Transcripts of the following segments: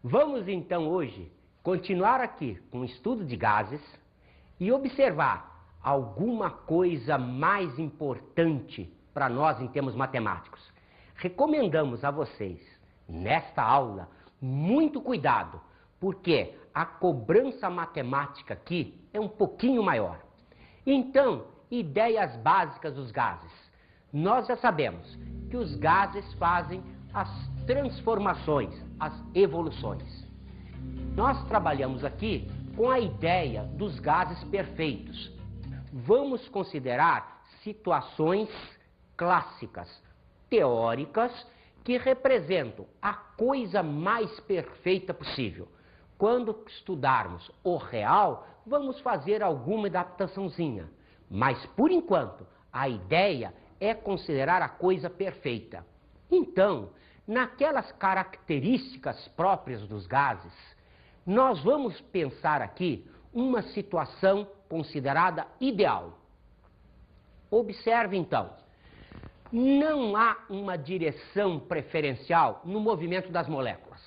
Vamos então hoje continuar aqui com o estudo de gases e observar alguma coisa mais importante para nós em termos matemáticos. Recomendamos a vocês, nesta aula, muito cuidado, porque a cobrança matemática aqui é um pouquinho maior. Então, ideias básicas dos gases. Nós já sabemos que os gases fazem as transformações, as evoluções. Nós trabalhamos aqui com a ideia dos gases perfeitos. Vamos considerar situações clássicas, teóricas, que representam a coisa mais perfeita possível. Quando estudarmos o real, vamos fazer alguma adaptaçãozinha. Mas, por enquanto, a ideia é considerar a coisa perfeita. Então, naquelas características próprias dos gases, nós vamos pensar aqui uma situação considerada ideal. Observe então, não há uma direção preferencial no movimento das moléculas.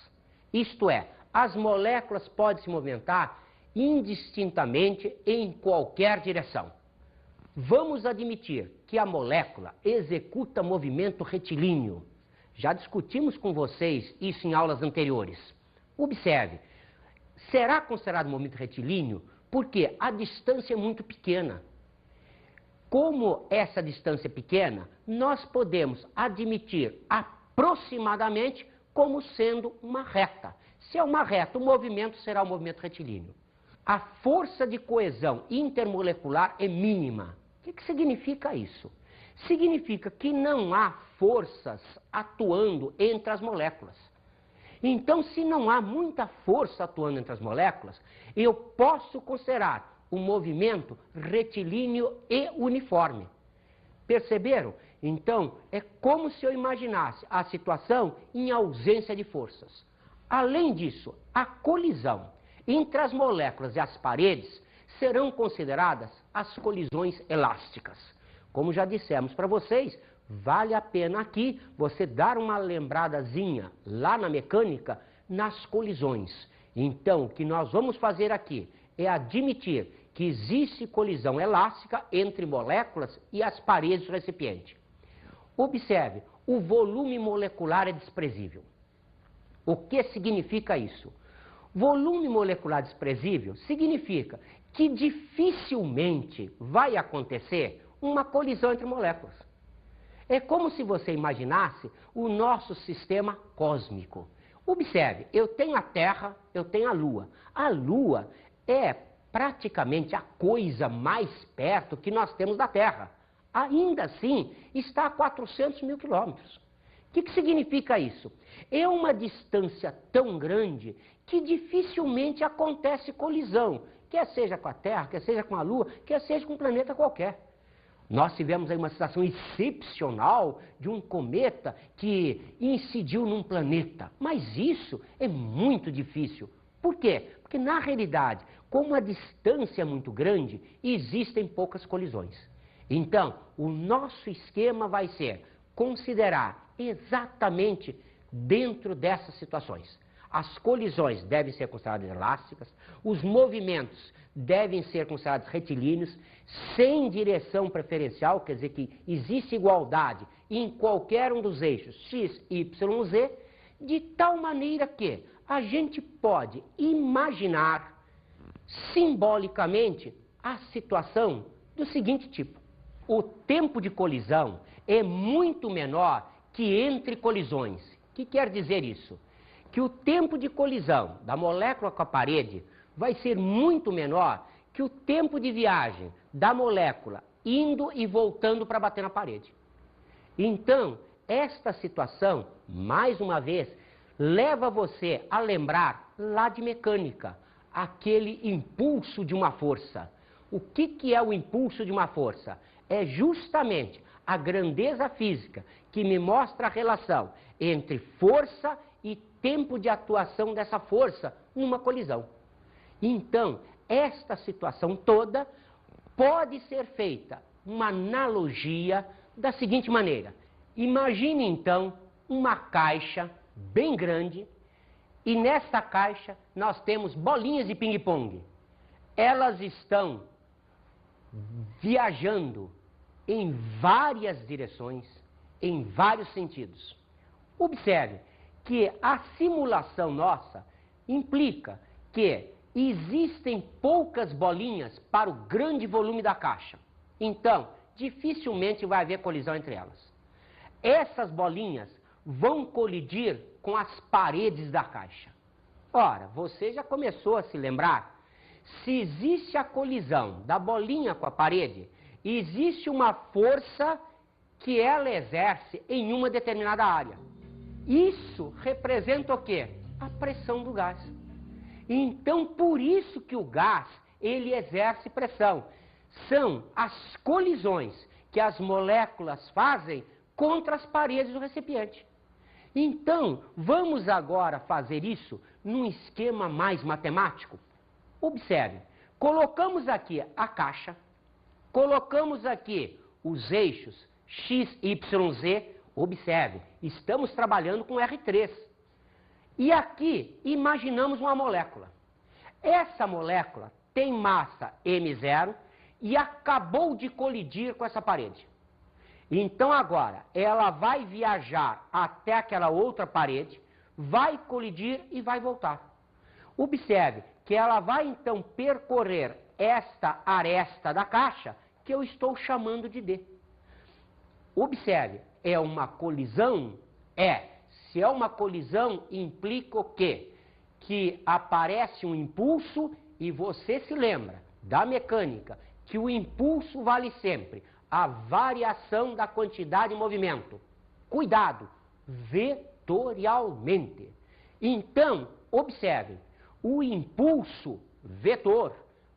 Isto é, as moléculas podem se movimentar indistintamente em qualquer direção. Vamos admitir que a molécula executa movimento retilíneo. Já discutimos com vocês isso em aulas anteriores. Observe, será considerado movimento retilíneo porque a distância é muito pequena. Como essa distância é pequena, nós podemos admitir aproximadamente como sendo uma reta. Se é uma reta, o movimento será o movimento retilíneo. A força de coesão intermolecular é mínima. O que significa isso? Significa que não há forças atuando entre as moléculas. Então, se não há muita força atuando entre as moléculas, eu posso considerar um movimento retilíneo e uniforme. Perceberam? Então, é como se eu imaginasse a situação em ausência de forças. Além disso, a colisão entre as moléculas e as paredes serão consideradas as colisões elásticas. Como já dissemos para vocês, vale a pena aqui você dar uma lembradazinha lá na mecânica nas colisões. Então, o que nós vamos fazer aqui é admitir que existe colisão elástica entre moléculas e as paredes do recipiente. Observe, o volume molecular é desprezível. O que significa isso? Volume molecular desprezível significa que dificilmente vai acontecer uma colisão entre moléculas. É como se você imaginasse o nosso sistema cósmico. Observe, eu tenho a Terra, eu tenho a Lua. A Lua é praticamente a coisa mais perto que nós temos da Terra. Ainda assim, está a 400 mil quilômetros. O que significa isso? É uma distância tão grande que dificilmente acontece colisão, quer seja com a Terra, quer seja com a Lua, quer seja com um planeta qualquer. Nós tivemos aí uma situação excepcional de um cometa que incidiu num planeta, mas isso é muito difícil. Por quê? Porque na realidade, como a distância é muito grande, existem poucas colisões. Então, o nosso esquema vai ser considerar exatamente dentro dessas situações. As colisões devem ser consideradas elásticas, os movimentos devem ser considerados retilíneos, sem direção preferencial, quer dizer que existe igualdade em qualquer um dos eixos x, y, z, de tal maneira que a gente pode imaginar simbolicamente a situação do seguinte tipo. O tempo de colisão é muito menor que entre colisões. O que quer dizer isso? Que o tempo de colisão da molécula com a parede vai ser muito menor que o tempo de viagem da molécula indo e voltando para bater na parede. Então, esta situação, mais uma vez, leva você a lembrar lá de mecânica, aquele impulso de uma força. O que é o impulso de uma força? É justamente a grandeza física que me mostra a relação entre força e tempo de atuação dessa força numa colisão. Então, esta situação toda pode ser feita uma analogia da seguinte maneira. Imagine então uma caixa bem grande E nesta caixa nós temos bolinhas de ping-pong. Elas estão viajando em várias direções, em vários sentidos. Observe que a simulação nossa implica que existem poucas bolinhas para o grande volume da caixa. Então, dificilmente vai haver colisão entre elas. Essas bolinhas vão colidir com as paredes da caixa. Ora, você já começou a se lembrar? Se existe a colisão da bolinha com a parede, existe uma força que ela exerce em uma determinada área. Isso representa o quê? A pressão do gás. Então, por isso que o gás, ele exerce pressão. São as colisões que as moléculas fazem contra as paredes do recipiente. Então, vamos agora fazer isso num esquema mais matemático. Observe, colocamos aqui a caixa, colocamos aqui os eixos x, y, z. Observe, estamos trabalhando com R3. E aqui imaginamos uma molécula. Essa molécula tem massa m0 e acabou de colidir com essa parede. Então agora, ela vai viajar até aquela outra parede, vai colidir e vai voltar. Observe que ela vai então percorrer esta aresta da caixa, que eu estou chamando de D. Observe, é uma colisão? Se é uma colisão, implica o quê? Que aparece um impulso e você se lembra da mecânica, que o impulso vale sempre a variação da quantidade de movimento. Cuidado, vetorialmente. Então, observe, o impulso vetor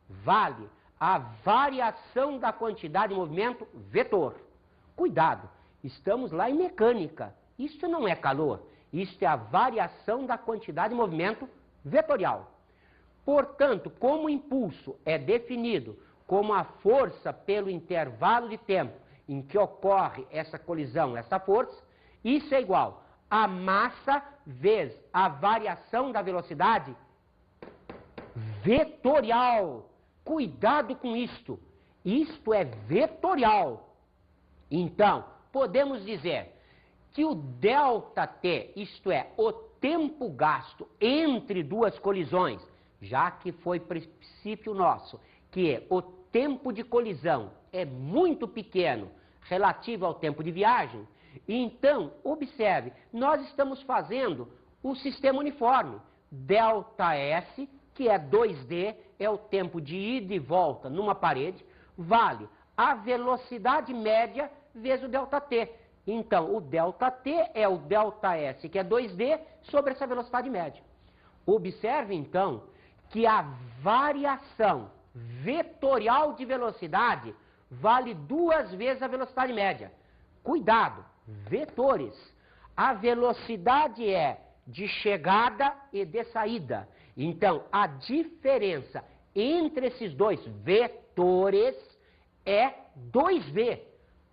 vale a variação da quantidade de movimento vetor. Cuidado, estamos lá em mecânica. Isso não é calor, isso é a variação da quantidade de movimento vetorial. Portanto, como o impulso é definido como a força pelo intervalo de tempo em que ocorre essa colisão, essa força, isso é igual a massa vezes a variação da velocidade vetorial. Cuidado com isto. Isto é vetorial. Então, podemos dizer que o ΔT, isto é, o tempo gasto entre duas colisões, já que foi princípio nosso, que o tempo de colisão é muito pequeno relativo ao tempo de viagem, então, observe, nós estamos fazendo um sistema uniforme. ΔS, que é 2D, é o tempo de ida e volta numa parede, vale a velocidade média vezes o ΔT. Então, o ΔT é o ΔS, que é 2D, sobre essa velocidade média. Observe, então, que a variação vetorial de velocidade vale 2 vezes a velocidade média. Cuidado, vetores. A velocidade é de chegada e de saída. Então, a diferença entre esses dois vetores é 2V.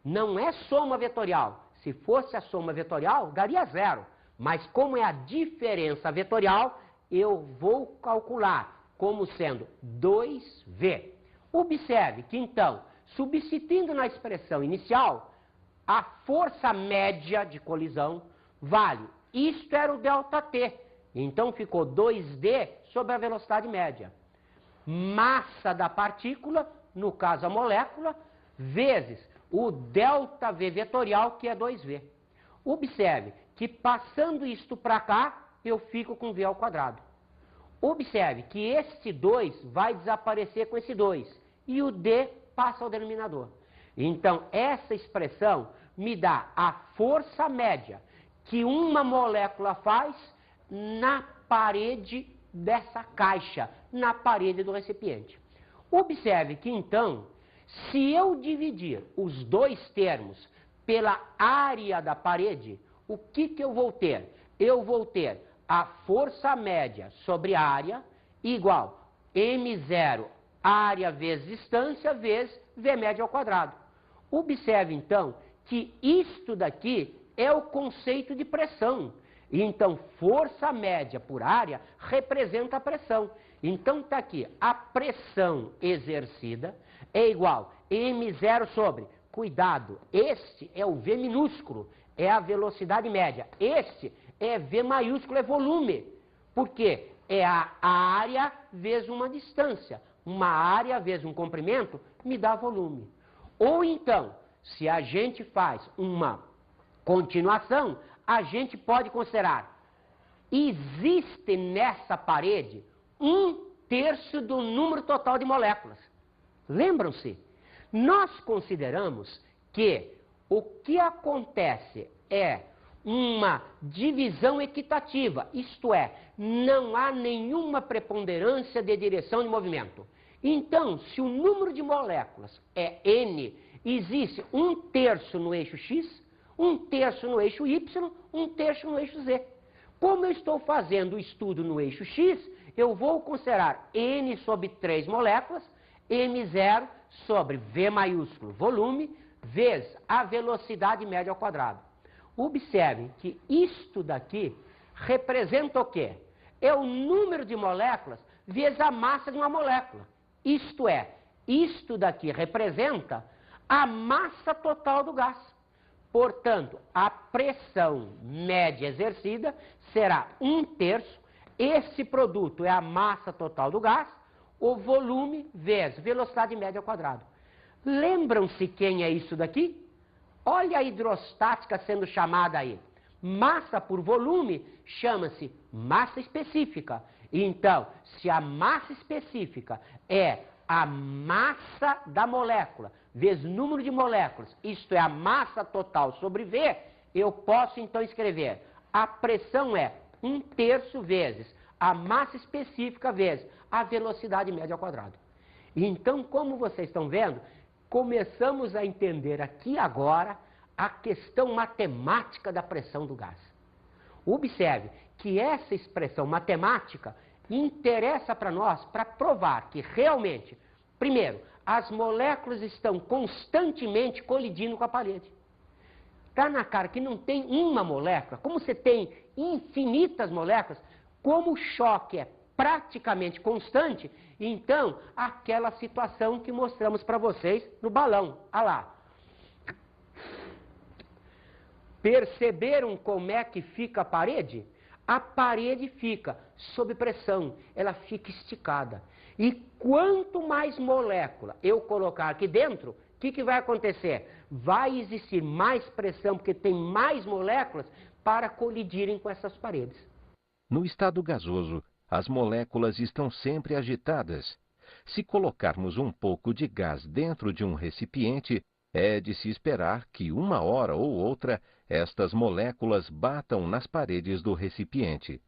Não é soma vetorial. Se fosse a soma vetorial, daria 0. Mas como é a diferença vetorial, eu vou calcular como sendo 2V. Observe que, então, substituindo na expressão inicial, a força média de colisão vale, isto era o ΔT, então ficou 2D sobre a velocidade média. Massa da partícula, no caso a molécula, vezes o ΔV vetorial, que é 2V. Observe que passando isto para cá, eu fico com V ao quadrado. Observe que este 2 vai desaparecer com esse 2 e o D passa ao denominador. Então, essa expressão me dá a força média que uma molécula faz na parede dessa caixa, na parede do recipiente. Observe que, então, se eu dividir os dois termos pela área da parede, o que eu vou ter? Eu vou ter a força média sobre área igual M0, área vezes distância, vezes V média ao quadrado. Observe, então, que isto daqui é o conceito de pressão. E então, força média por área representa a pressão. Então, está aqui, a pressão exercida é igual a M0 sobre, cuidado, este é o V minúsculo, é a velocidade média. Este é V maiúsculo, é volume. Por quê? É a área vezes uma distância. Uma área vezes um comprimento me dá volume. Ou então, se a gente faz uma continuação, a gente pode considerar, existe nessa parede 1/3 do número total de moléculas. Lembram-se? Nós consideramos que o que acontece é uma divisão equitativa, isto é, não há nenhuma preponderância de direção de movimento. Então, se o número de moléculas é N, existe 1/3 no eixo X, 1/3 no eixo Y, 1/3 no eixo Z. Como eu estou fazendo o estudo no eixo X, eu vou considerar N sobre 3 moléculas, M0 sobre V maiúsculo, volume, vezes a velocidade média ao quadrado. Observem que isto daqui representa o quê? É o número de moléculas vezes a massa de uma molécula. Isto é, isto daqui representa a massa total do gás. Portanto, a pressão média exercida será 1/3. Esse produto é a massa total do gás, o volume vezes velocidade média ao quadrado. Lembram-se quem é isso daqui? Olha a hidrostática sendo chamada aí. Massa por volume chama-se massa específica. Então, se a massa específica é a massa da molécula vezes número de moléculas, isto é a massa total sobre V, eu posso então escrever a pressão é 1/3 vezes a massa específica vezes a velocidade média ao quadrado. Então, como vocês estão vendo, começamos a entender aqui agora a questão matemática da pressão do gás. Observe que essa expressão matemática interessa para nós para provar que realmente, primeiro, as moléculas estão constantemente colidindo com a parede. Está na cara que não tem uma molécula, como você tem infinitas moléculas, como o choque é praticamente constante, então aquela situação que mostramos para vocês no balão. Olha lá. Perceberam como é que fica a parede? A parede fica sob pressão, ela fica esticada. E quanto mais molécula eu colocar aqui dentro, o que vai acontecer? Vai existir mais pressão, porque tem mais moléculas para colidirem com essas paredes. No estado gasoso, as moléculas estão sempre agitadas. Se colocarmos um pouco de gás dentro de um recipiente, é de se esperar que uma hora ou outra estas moléculas batam nas paredes do recipiente.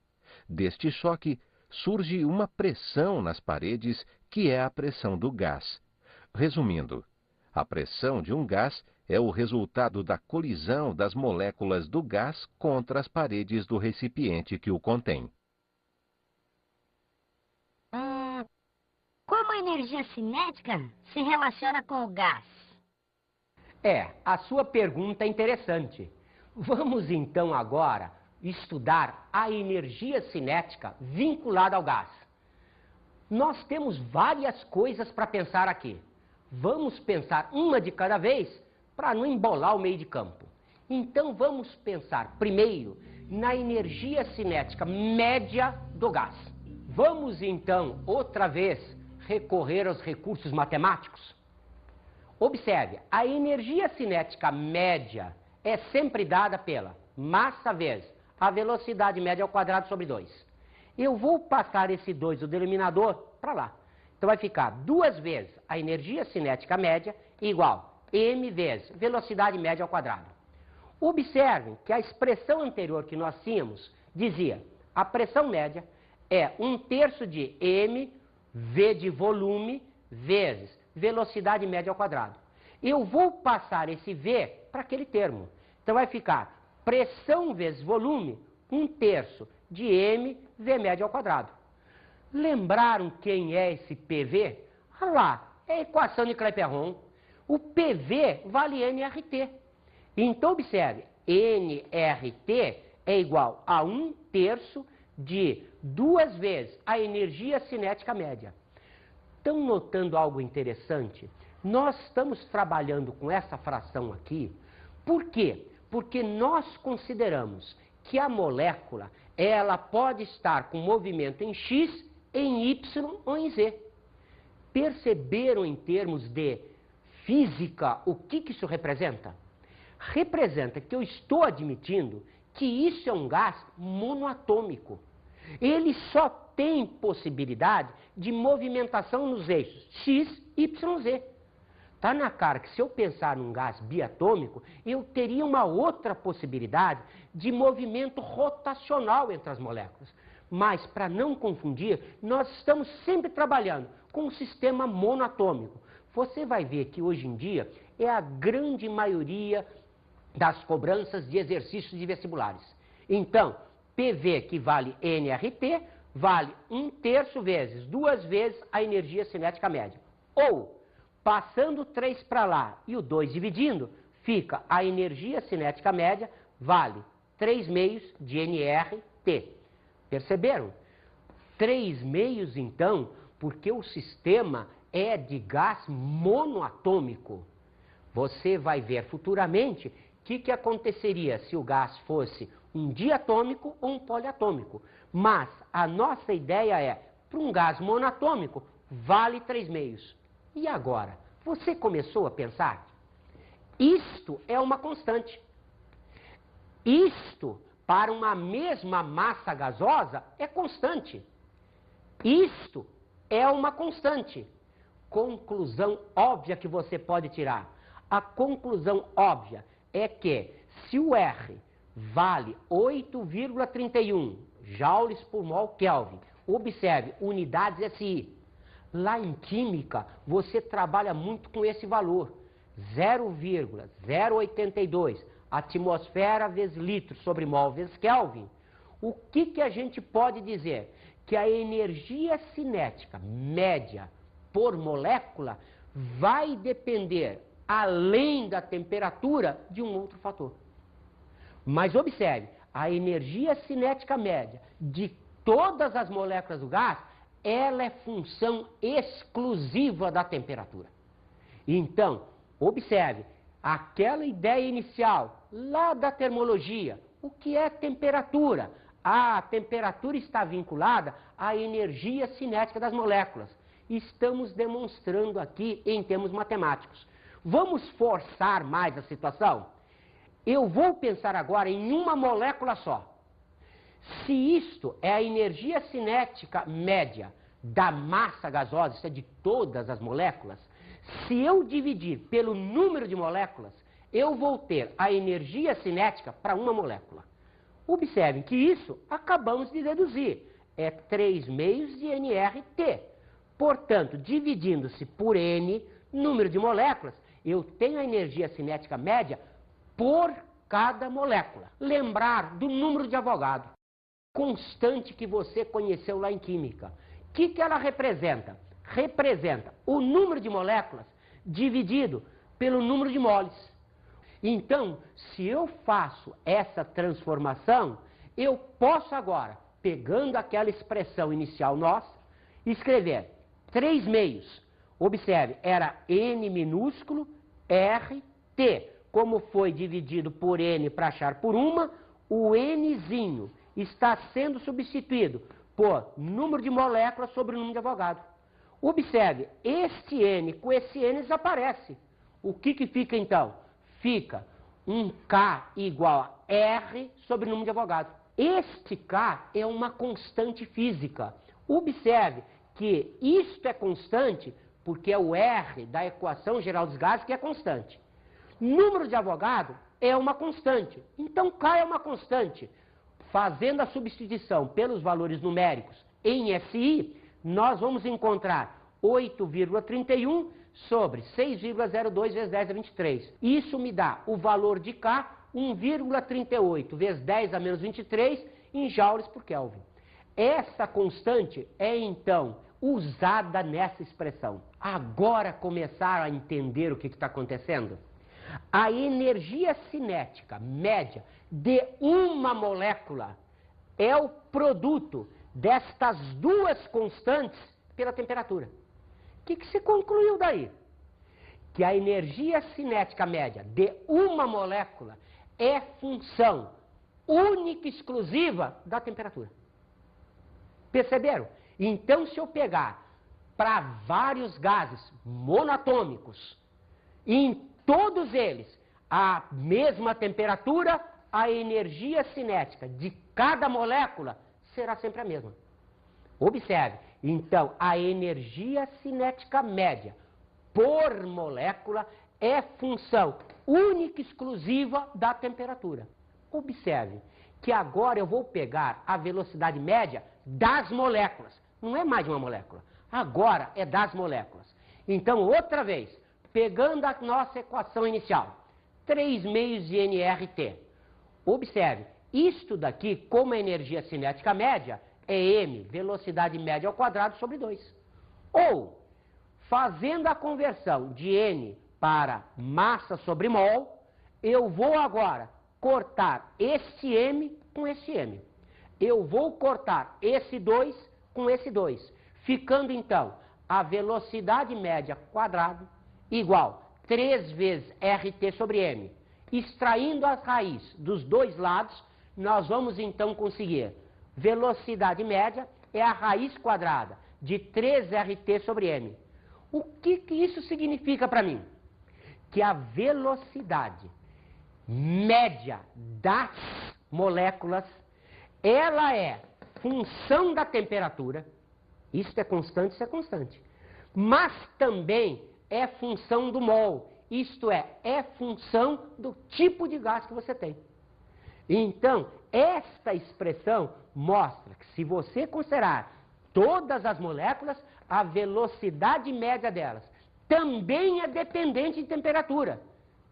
Deste choque, surge uma pressão nas paredes, que é a pressão do gás. Resumindo, a pressão de um gás é o resultado da colisão das moléculas do gás contra as paredes do recipiente que o contém. Como a energia cinética se relaciona com o gás? A sua pergunta é interessante. Vamos então agora estudar a energia cinética vinculada ao gás. Nós temos várias coisas para pensar aqui. Vamos pensar uma de cada vez para não embolar o meio de campo. Então vamos pensar primeiro na energia cinética média do gás. Vamos então outra vez recorrer aos recursos matemáticos. Observe, a energia cinética média é sempre dada pela massa vezes a velocidade média ao quadrado sobre 2. Eu vou passar esse 2 do denominador para lá. Então vai ficar 2 vezes a energia cinética média igual m vezes velocidade média ao quadrado. Observem que a expressão anterior que nós tínhamos dizia a pressão média é 1/3 de m, v de volume, vezes velocidade média ao quadrado. Eu vou passar esse v para aquele termo. Então vai ficar pressão vezes volume, 1/3 de m, v média ao quadrado. Lembraram quem é esse PV? Olha lá, é a equação de Clapeyron. O PV vale nRT. Então observe, nRT é igual a 1/3 de 2 vezes a energia cinética média. Estão notando algo interessante? Nós estamos trabalhando com essa fração aqui. Por quê? Porque nós consideramos que a molécula, ela pode estar com movimento em X, em Y ou em Z. Perceberam em termos de física o que isso representa? Representa que eu estou admitindo que isso é um gás monoatômico. Ele só tem possibilidade de movimentação nos eixos X, Y, Z. Está na cara que se eu pensar num gás biatômico, eu teria uma outra possibilidade de movimento rotacional entre as moléculas. Mas, para não confundir, nós estamos sempre trabalhando com um sistema monoatômico. Você vai ver que hoje em dia é a grande maioria das cobranças de exercícios de vestibulares. Então, PV, que vale nRT, vale 1/3 vezes, 2 vezes a energia cinética média. Ou, passando o 3 para lá e o 2 dividindo, fica a energia cinética média, vale 3/2 de nRT. Perceberam? 3/2, então, porque o sistema é de gás monoatômico. Você vai ver futuramente o que aconteceria se o gás fosse um diatômico ou um poliatômico. Mas a nossa ideia é, para um gás monatômico, vale 3/2. E agora? Você começou a pensar? Isto é uma constante. Isto, para uma mesma massa gasosa, é constante. Isto é uma constante. Conclusão óbvia que você pode tirar. A conclusão óbvia é que se o R vale 8,31 joules por mol Kelvin, observe, unidades SI. Lá em química, você trabalha muito com esse valor, 0,082 atmosfera vezes litro sobre mol vezes Kelvin. O que a gente pode dizer? Que a energia cinética média por molécula vai depender, além da temperatura, de um outro fator. Mas observe, a energia cinética média de todas as moléculas do gás, ela é função exclusiva da temperatura. Então, observe, aquela ideia inicial, lá da termologia, o que é temperatura? A temperatura está vinculada à energia cinética das moléculas. Estamos demonstrando aqui em termos matemáticos. Vamos forçar mais a situação? Eu vou pensar agora em uma molécula só. Se isto é a energia cinética média da massa gasosa, isso é de todas as moléculas, se eu dividir pelo número de moléculas, eu vou ter a energia cinética para uma molécula. Observem que isso acabamos de deduzir. É 3/2 de nRT. Portanto, dividindo-se por N, número de moléculas, eu tenho a energia cinética média por cada molécula. Lembrar do número de Avogadro, constante que você conheceu lá em química. O que ela representa? Representa o número de moléculas dividido pelo número de moles. Então, se eu faço essa transformação, eu posso agora, pegando aquela expressão inicial nossa, escrever 3/2. Observe, era N minúsculo, R, T. Como foi dividido por N para achar por uma, o Nzinho está sendo substituído por número de moléculas sobre o número de Avogadro. Observe, este N com esse N desaparece. O que fica então? Fica um K igual a R sobre o número de Avogadro. Este K é uma constante física. Observe que isto é constante porque é o R da equação geral dos gases que é constante. Número de Avogadro é uma constante. Então K é uma constante. Fazendo a substituição pelos valores numéricos em SI, nós vamos encontrar 8,31 sobre 6,02 vezes 10 a 23. Isso me dá o valor de K, 1,38 vezes 10 a menos 23 em joules por Kelvin. Essa constante é, então, usada nessa expressão. Agora começaram a entender o que está acontecendo? A energia cinética média de uma molécula é o produto destas duas constantes pela temperatura. O que se concluiu daí? Que a energia cinética média de uma molécula é função única e exclusiva da temperatura. Perceberam? Então, se eu pegar para vários gases monatômicos, e em todos eles a mesma temperatura, a energia cinética de cada molécula será sempre a mesma. Observe, então, a energia cinética média por molécula é função única e exclusiva da temperatura. Observe que agora eu vou pegar a velocidade média das moléculas. Não é mais de uma molécula. Agora é das moléculas. Então, outra vez, pegando a nossa equação inicial, 3 meios de nRT. Observe, isto daqui, como a energia cinética média, é m, velocidade média ao quadrado, sobre 2. Ou, fazendo a conversão de n para massa sobre mol, eu vou agora cortar esse m com esse m. Eu vou cortar esse 2 com esse 2, ficando então a velocidade média quadrado igual 3 vezes RT sobre m. Extraindo as raízes dos dois lados, nós vamos então conseguir velocidade média é a raiz quadrada de 3RT sobre m. O que isso significa para mim? Que a velocidade média das moléculas, ela é função da temperatura, isso é constante, mas também é função do mol, isto é função do tipo de gás que você tem. Então, esta expressão mostra que se você considerar todas as moléculas, a velocidade média delas também é dependente de temperatura.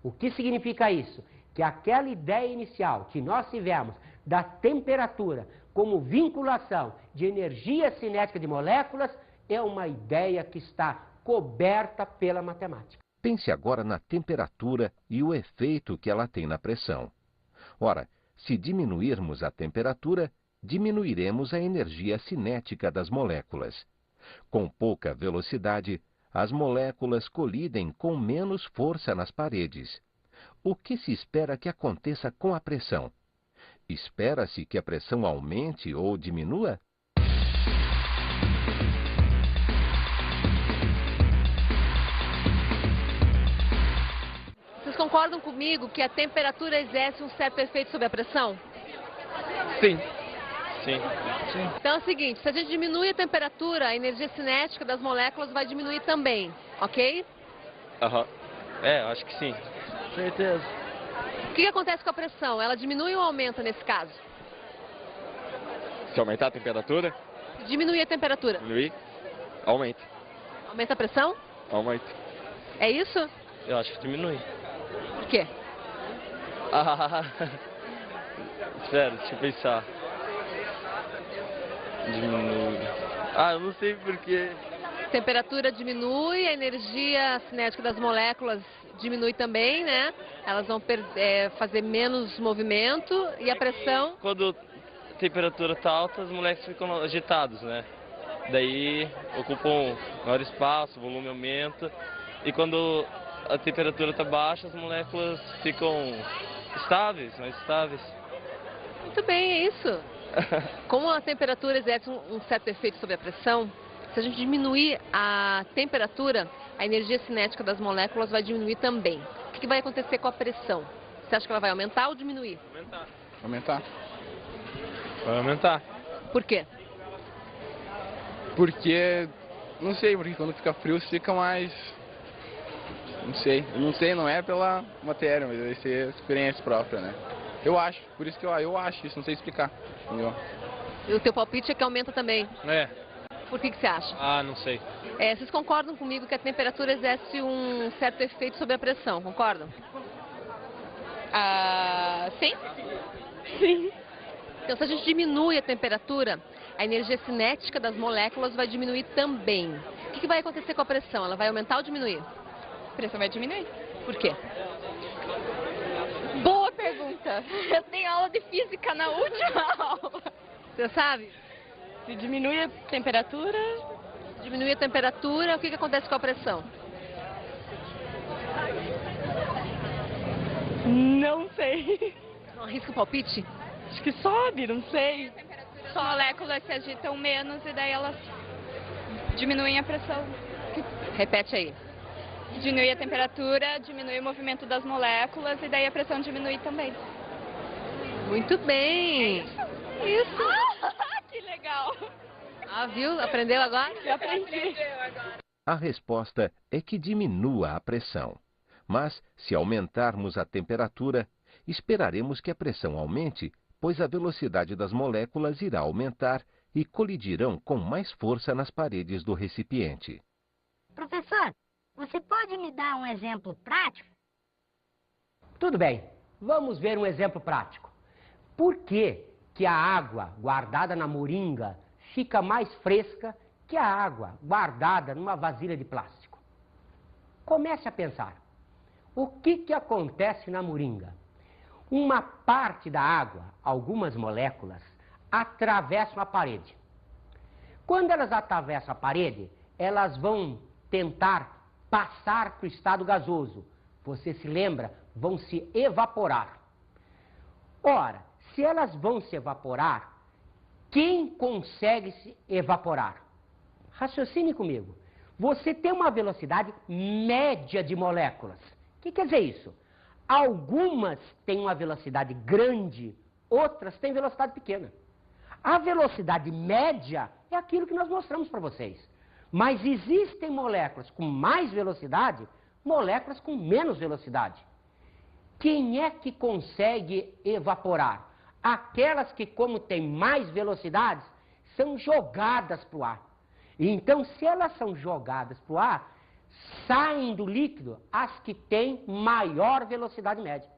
O que significa isso? Que aquela ideia inicial que nós tivemos da temperatura como vinculação de energia cinética de moléculas é uma ideia que está coberta pela matemática. Pense agora na temperatura e o efeito que ela tem na pressão. Ora, se diminuirmos a temperatura, diminuiremos a energia cinética das moléculas. Com pouca velocidade, as moléculas colidem com menos força nas paredes. O que se espera que aconteça com a pressão? Espera-se que a pressão aumente ou diminua? Vocês concordam comigo que a temperatura exerce um certo efeito sobre a pressão? Sim. Então é o seguinte, se a gente diminui a temperatura, a energia cinética das moléculas vai diminuir também, ok? Aham. Acho que sim. Certeza. O que acontece com a pressão? Ela diminui ou aumenta nesse caso? Se aumentar a temperatura, Se diminuir a temperatura, diminuir, aumenta. aumenta a pressão? Aumenta. É isso? Eu acho que diminui. Por quê? Espera, deixa eu pensar. Diminui. Eu não sei porquê. A temperatura diminui, a energia cinética das moléculas diminui também, né? Elas vão fazer menos movimento e a pressão... Quando a temperatura está alta, as moléculas ficam agitadas, né? Daí ocupam maior espaço, o volume aumenta. E quando a temperatura está baixa, as moléculas ficam estáveis, mais estáveis. Muito bem, é isso. Como a temperatura exerce um certo efeito sobre a pressão, se a gente diminuir a temperatura, a energia cinética das moléculas vai diminuir também. O que vai acontecer com a pressão? Você acha que ela vai aumentar ou diminuir? Aumentar. Vai aumentar. Por quê? Porque, não sei, porque quando fica frio fica mais... Não sei, não é pela matéria, mas deve ser experiência própria, né? Eu acho, por isso que eu acho isso, não sei explicar. Entendeu? E o teu palpite é que aumenta também. Por que você acha? Não sei. Vocês concordam comigo que a temperatura exerce um certo efeito sobre a pressão, concordam? Sim. Sim. Então, se a gente diminui a temperatura, a energia cinética das moléculas vai diminuir também. O que vai acontecer com a pressão? Ela vai aumentar ou diminuir? A pressão vai diminuir. Por quê? Boa pergunta. Eu tenho aula de física na última aula. Você sabe? Se diminui a temperatura... Diminui a temperatura, o que acontece com a pressão? Não sei. Não arrisca o palpite? Acho que sobe, não sei. As moléculas se agitam menos e daí elas diminuem a pressão. Repete aí. Diminui a temperatura, diminui o movimento das moléculas e daí a pressão diminui também. Muito bem. Isso. Que legal. Ah, viu? Aprendeu agora? Já aprendi. A resposta é que diminua a pressão. Mas, se aumentarmos a temperatura, esperaremos que a pressão aumente, pois a velocidade das moléculas irá aumentar e colidirão com mais força nas paredes do recipiente. Professor, você pode me dar um exemplo prático? Tudo bem, vamos ver um exemplo prático. Por que a água guardada na moringa fica mais fresca que a água guardada numa vasilha de plástico? Comece a pensar. O que acontece na moringa? Uma parte da água, algumas moléculas, atravessam a parede. Quando elas atravessam a parede, elas vão tentar passar para o estado gasoso. Você se lembra? Vão se evaporar. Ora, se elas vão se evaporar, quem consegue se evaporar? Raciocine comigo. Você tem uma velocidade média de moléculas. O que quer dizer isso? Algumas têm uma velocidade grande, outras têm velocidade pequena. A velocidade média é aquilo que nós mostramos para vocês. Mas existem moléculas com mais velocidade, moléculas com menos velocidade. Quem é que consegue evaporar? Aquelas que, como têm mais velocidades, são jogadas para o ar. E então, se elas são jogadas para o ar, saem do líquido as que têm maior velocidade média.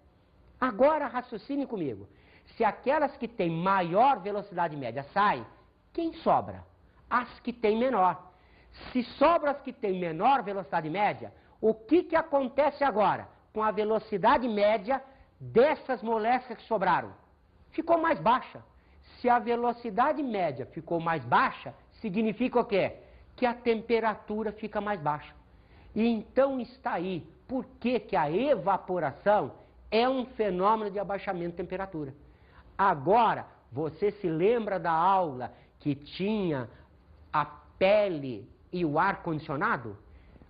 Agora, raciocine comigo. Se aquelas que têm maior velocidade média saem, quem sobra? As que têm menor. Se sobram as que têm menor velocidade média, o que acontece agora com a velocidade média dessas moléculas que sobraram? Ficou mais baixa. Se a velocidade média ficou mais baixa, significa o quê? Que a temperatura fica mais baixa. E então está aí por que a evaporação é um fenômeno de abaixamento de temperatura. Agora, você se lembra da aula que tinha a pele e o ar-condicionado?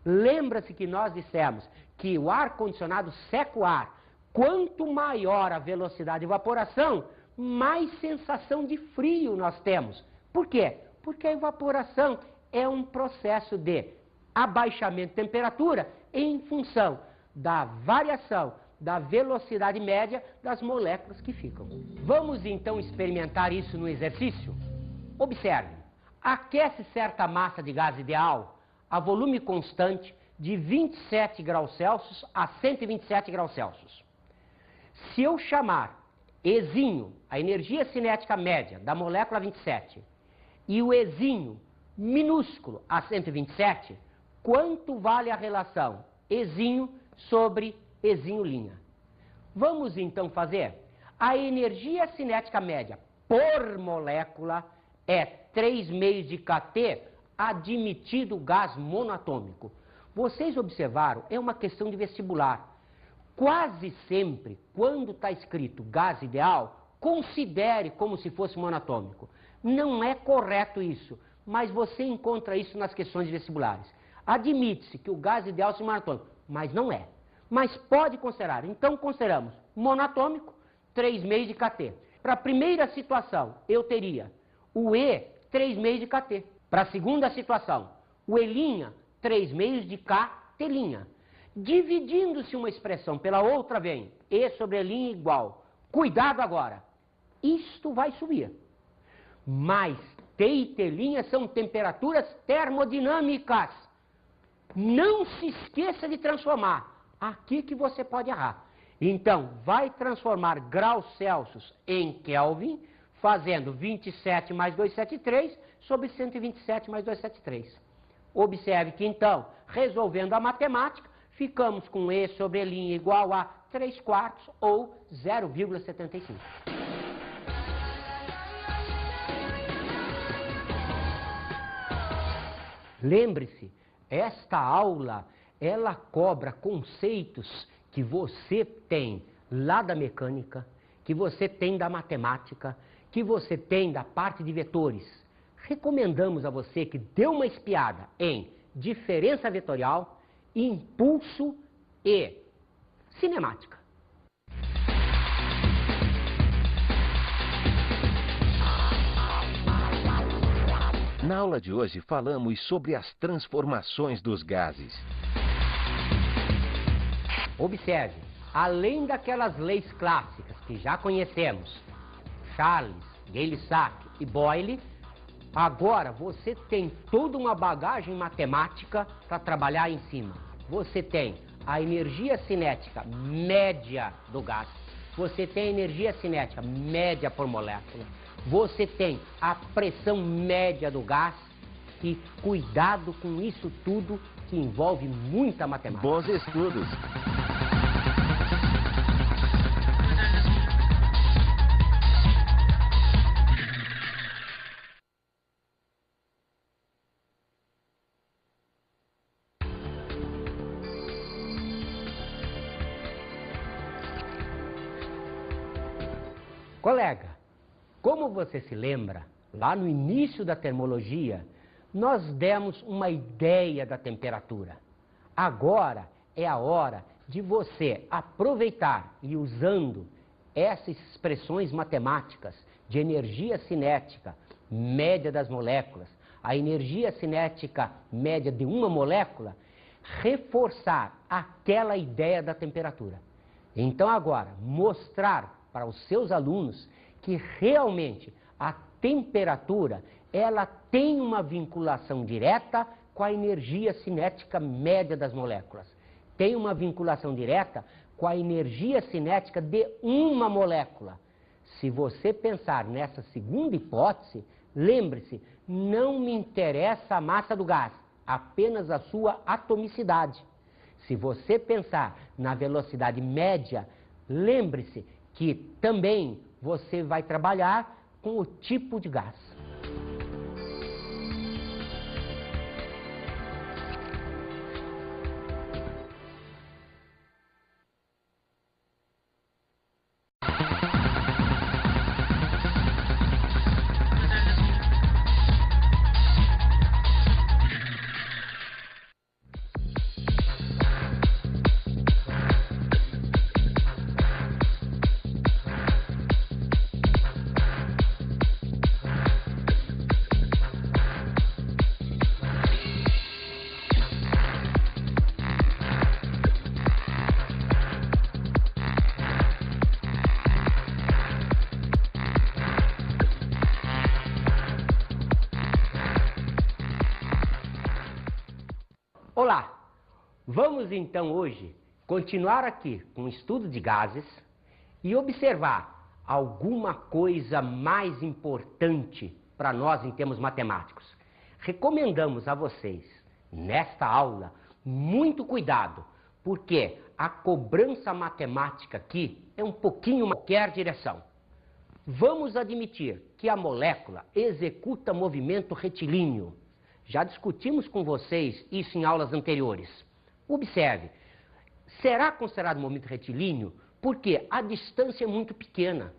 Lembra-se que nós dissemos que o ar-condicionado seca o ar. Quanto maior a velocidade de evaporação, mais sensação de frio nós temos. Por quê? Porque a evaporação é um processo de abaixamento de temperatura em função da variação da velocidade média das moléculas que ficam. Vamos então experimentar isso no exercício? Observe. Aquece certa massa de gás ideal a volume constante de 27 graus Celsius a 127 graus Celsius. Se eu chamar Ezinho, a energia cinética média da molécula 27, e o Ezinho minúsculo a 127, quanto vale a relação Ezinho sobre Ezinho linha? Vamos então fazer? A energia cinética média por molécula é 3,5 de kT admitido gás monoatômico. Vocês observaram, é uma questão de vestibular. Quase sempre, quando está escrito gás ideal, considere como se fosse monatômico. Não é correto isso, mas você encontra isso nas questões de vestibulares. Admite-se que o gás ideal seja monatômico, mas não é. Mas pode considerar. Então, consideramos monatômico, 3,5 de kT. Para a primeira situação, eu teria o E, 3,5 de kT. Para a segunda situação, o E', 3,5 de kT'. Dividindo-se uma expressão pela outra, vem E sobre E' igual. Cuidado agora, isto vai subir. Mas T e T' são temperaturas termodinâmicas. Não se esqueça de transformar. Aqui que você pode errar. Então, vai transformar graus Celsius em Kelvin, fazendo 27 mais 273 sobre 127 mais 273. Observe que, então, resolvendo a matemática, ficamos com E sobre L' igual a 3/4 ou 0,75. Lembre-se, esta aula, ela cobra conceitos que você tem lá da mecânica, que você tem da matemática, que você tem da parte de vetores. Recomendamos a você que dê uma espiada em diferença vetorial, impulso e cinemática. Na aula de hoje falamos sobre as transformações dos gases. Observe, além daquelas leis clássicas que já conhecemos, Charles, Gay-Lussac e Boyle, agora você tem toda uma bagagem matemática para trabalhar em cima. Você tem a energia cinética média do gás, você tem a energia cinética média por molécula, você tem a pressão média do gás e cuidado com isso tudo que envolve muita matemática. Bons estudos! Colega, como você se lembra, lá no início da termologia, nós demos uma ideia da temperatura. Agora é a hora de você aproveitar e usando essas expressões matemáticas de energia cinética média das moléculas, a energia cinética média de uma molécula, reforçar aquela ideia da temperatura. Então agora, mostrar para os seus alunos que realmente a temperatura ela tem uma vinculação direta com a energia cinética média das moléculas. Tem uma vinculação direta com a energia cinética de uma molécula. Se você pensar nessa segunda hipótese, lembre-se, não me interessa a massa do gás, apenas a sua atomicidade. Se você pensar na velocidade média, lembre-se que também você vai trabalhar com o tipo de gás. Olá, vamos então hoje continuar aqui com o estudo de gases e observar alguma coisa mais importante para nós em termos matemáticos. Recomendamos a vocês, nesta aula, muito cuidado, porque a cobrança matemática aqui é um pouquinho em qualquer direção. Vamos admitir que a molécula executa movimento retilíneo. Já discutimos com vocês isso em aulas anteriores. Observe, será considerado movimento retilíneo porque a distância é muito pequena.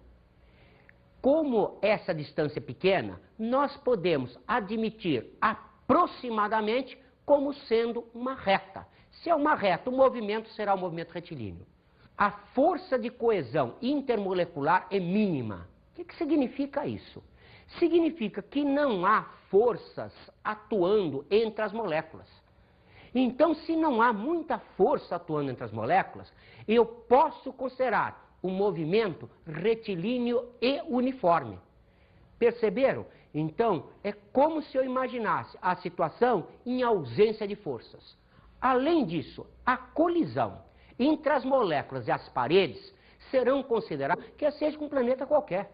Como essa distância é pequena, nós podemos admitir aproximadamente como sendo uma reta. Se é uma reta, o movimento será o movimento retilíneo. A força de coesão intermolecular é mínima. O que significa isso? Significa que não há forças atuando entre as moléculas. Então, se não há muita força atuando entre as moléculas, eu posso considerar o movimento retilíneo e uniforme. Perceberam? Então, é como se eu imaginasse a situação em ausência de forças. Além disso, a colisão entre as moléculas e as paredes serão consideradas que seja com um planeta qualquer.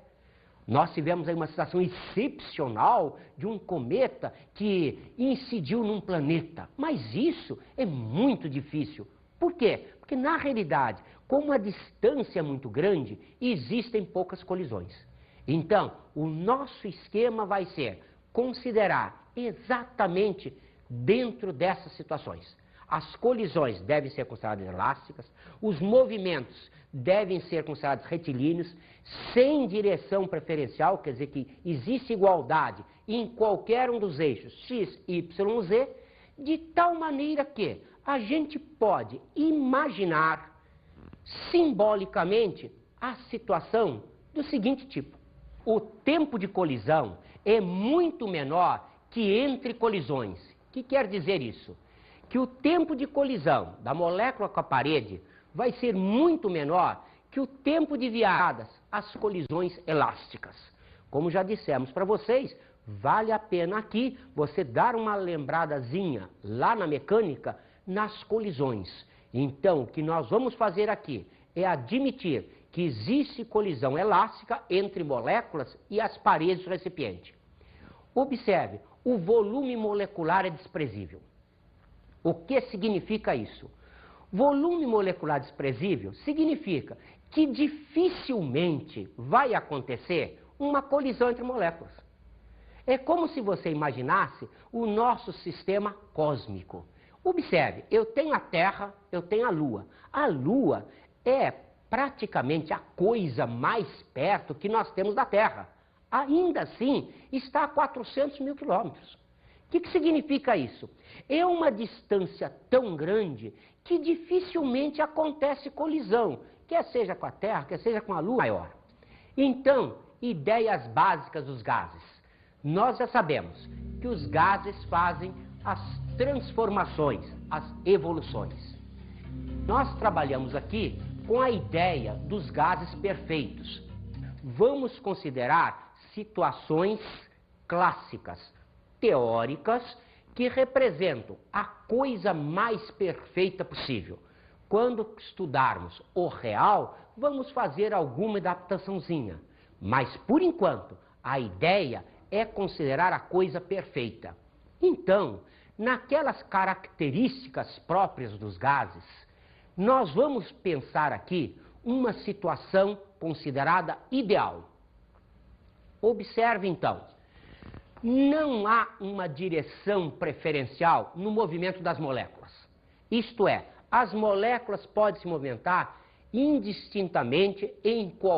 Nós tivemos aí uma situação excepcional de um cometa que incidiu num planeta. Mas isso é muito difícil. Por quê? Porque, na realidade, como a distância é muito grande, existem poucas colisões. Então, o nosso esquema vai ser considerar exatamente dentro dessas situações. As colisões devem ser consideradas elásticas, os movimentos devem ser considerados retilíneos, sem direção preferencial, quer dizer que existe igualdade em qualquer um dos eixos x, y, z, de tal maneira que a gente pode imaginar simbolicamente a situação do seguinte tipo. O tempo de colisão é muito menor que entre colisões. O que quer dizer isso? Que o tempo de colisão da molécula com a parede vai ser muito menor que o tempo de viadas às colisões elásticas. Como já dissemos para vocês, vale a pena aqui você dar uma lembradazinha lá na mecânica nas colisões. Então, o que nós vamos fazer aqui é admitir que existe colisão elástica entre moléculas e as paredes do recipiente. Observe, o volume molecular é desprezível. O que significa isso? Volume molecular desprezível significa que dificilmente vai acontecer uma colisão entre moléculas. É como se você imaginasse o nosso sistema cósmico. Observe, eu tenho a Terra, eu tenho a Lua. A Lua é praticamente a coisa mais perto que nós temos da Terra. Ainda assim, está a 400 mil quilômetros. O que significa isso? É uma distância tão grande que dificilmente acontece colisão, quer seja com a Terra, quer seja com a Lua maior. Então, ideias básicas dos gases. Nós já sabemos que os gases fazem as transformações, as evoluções. Nós trabalhamos aqui com a ideia dos gases perfeitos. Vamos considerar situações clássicas, teóricas, que representam a coisa mais perfeita possível. Quando estudarmos o real, vamos fazer alguma adaptaçãozinha. Mas, por enquanto, a ideia é considerar a coisa perfeita. Então, naquelas características próprias dos gases, nós vamos pensar aqui uma situação considerada ideal. Observe, então, não há uma direção preferencial no movimento das moléculas. Isto é, as moléculas podem se movimentar indistintamente em qualquer